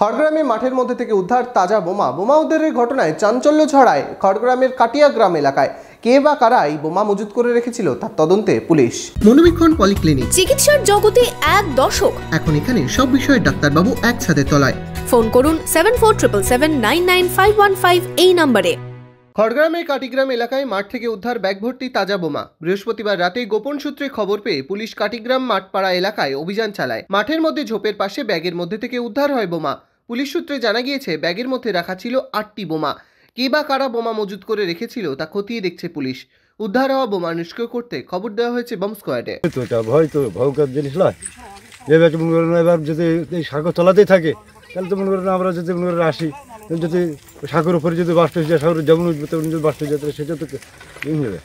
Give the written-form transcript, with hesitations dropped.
খড়গ্রামে মাঠের মধ্যে থেকে উদ্ধার তাজা বোমা উদ্ধারের ঘটনায় চাঞ্চল্য ছড়ায় খড়গ্রামের কাটিয়া গ্রাম এলাকায়। কে বা কারা এই বোমা মজুত করে রেখেছিল তার তদন্তে পুলিশ। মনোবীক্ষণ পলিক্লিনিক, চিকিৎসার জগতে এক দশক। এখন এখানে সব বিষয়ে ডাক্তারবাবু একসাথে তলায়। ফোন করুন 7477799515 এই নম্বরে। খড়গ্রামের কাটিগ্রাম এলাকায় মাঠ থেকে উদ্ধার ব্যাগ ভর্তি তাজা বোমা। বৃহস্পতিবার রাতে গোপন সূত্রে খবর পেয়ে পুলিশ কাটিগ্রাম মাঠপাড়া এলাকায় অভিযান চালায়। মাঠের মধ্যে ঝোপের পাশে ব্যাগের মধ্যে থেকে উদ্ধার হয় বোমা। পুলিশ সূত্রে জানা গিয়েছে ব্যাগের মধ্যে রাখা ছিল 8টি বোমা। কে বা কারা বোমা মজুত করে রেখেছিল তা খতিয়ে দেখছে পুলিশ। উদ্ধার হওয়া বোমা নিষ্ক্রিয় করতে খবর দেওয়া হয়েছে বম স্কোয়াডে। ভয়ঙ্কর জিনিস নয়, এবার মনে করেন এবার যদি এই সাগর চলাতেই থাকে তাহলে তো মনে করেন আমরা যদি মনে করেন আসি, যদি সাগর উপরে যদি বাস্ট হয়ে যায়, সাগর যেমন উঠবে তেমন যদি বাস্ট হয়ে যায় তাহলে সেটা তো যাবে।